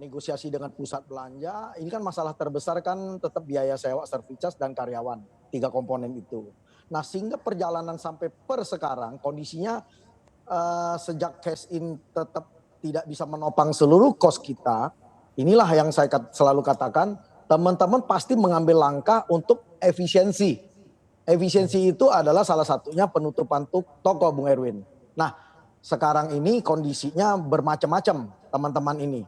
negosiasi dengan pusat belanja, ini kan masalah terbesar kan tetap biaya sewa, service charge, dan karyawan, 3 komponen itu. Nah, sehingga perjalanan sampai per sekarang kondisinya sejak cash in tetap tidak bisa menopang seluruh kos kita, inilah yang saya selalu katakan, teman-teman pasti mengambil langkah untuk efisiensi. Efisiensi itu adalah salah satunya penutupan toko, Bung Erwin. Nah, sekarang ini kondisinya bermacam-macam teman-teman ini.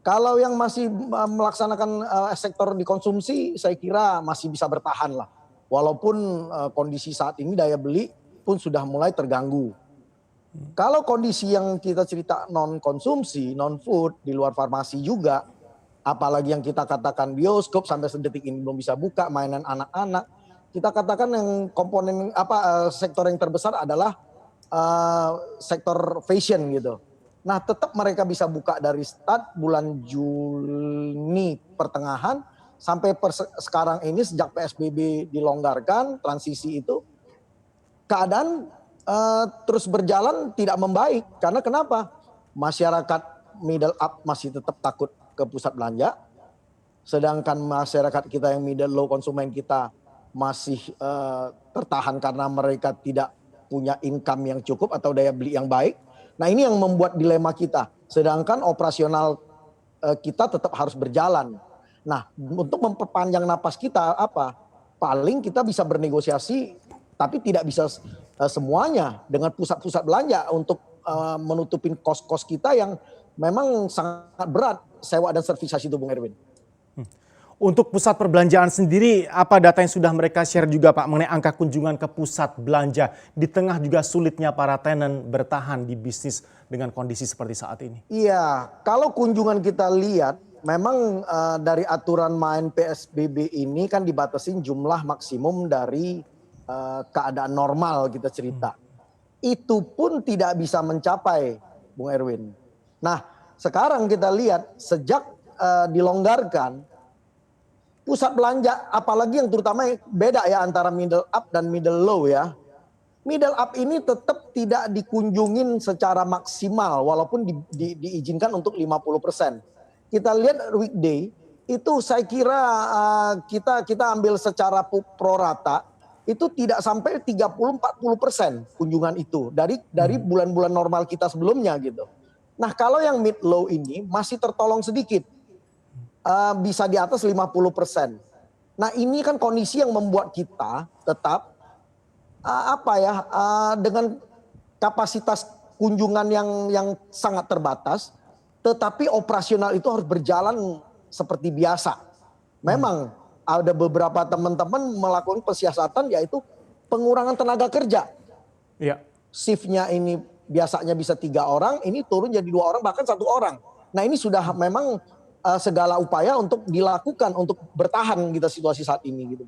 Kalau yang masih melaksanakan sektor dikonsumsi, saya kira masih bisa bertahan lah. Walaupun kondisi saat ini daya beli pun sudah mulai terganggu. Kalau kondisi yang kita cerita non konsumsi, non food, di luar farmasi juga, apalagi yang kita katakan bioskop sampai sedetik ini belum bisa buka, mainan anak-anak, kita katakan yang komponen sektor yang terbesar adalah sektor fashion gitu. Nah, tetap mereka bisa buka dari start bulan Juni pertengahan sampai sekarang ini sejak PSBB dilonggarkan, transisi itu keadaan terus berjalan tidak membaik. Karena kenapa? Masyarakat middle up masih tetap takut ke pusat belanja, sedangkan masyarakat kita yang middle low konsumen kita masih tertahan karena mereka tidak punya income yang cukup atau daya beli yang baik. Nah, ini yang membuat dilema kita. Sedangkan operasional kita tetap harus berjalan. Nah, untuk memperpanjang napas kita apa? Paling kita bisa bernegosiasi, tapi tidak bisa semuanya dengan pusat-pusat belanja untuk menutupin kos-kos kita yang memang sangat berat sewa dan servisasi itu, Bung Erwin. Untuk pusat perbelanjaan sendiri, apa data yang sudah mereka share juga Pak mengenai angka kunjungan ke pusat belanja di tengah juga sulitnya para tenan bertahan di bisnis dengan kondisi seperti saat ini? Iya, kalau kunjungan kita lihat memang dari aturan main PSBB ini kan dibatasin jumlah maksimum dari keadaan normal kita cerita. Itu pun tidak bisa mencapai, Bung Erwin. Nah, sekarang kita lihat sejak dilonggarkan, pusat belanja apalagi yang terutama beda ya antara middle up dan middle low ya. Middle up ini tetap tidak dikunjungin secara maksimal walaupun diizinkan untuk 50%. Kita lihat weekday itu saya kira kita ambil secara pro rata itu tidak sampai 30-40% kunjungan itu dari bulan-bulan normal kita sebelumnya gitu. Nah, kalau yang mid low ini masih tertolong sedikit. Bisa di atas 50%. Nah, ini kan kondisi yang membuat kita tetap dengan kapasitas kunjungan yang sangat terbatas, tetapi operasional itu harus berjalan seperti biasa. Memang ada beberapa teman-teman melakukan pensiasatan, yaitu pengurangan tenaga kerja. Ya. Shiftnya ini biasanya bisa 3 orang, ini turun jadi 2 orang bahkan 1 orang. Nah, ini sudah memang segala upaya untuk dilakukan untuk bertahan kita situasi saat ini gitu.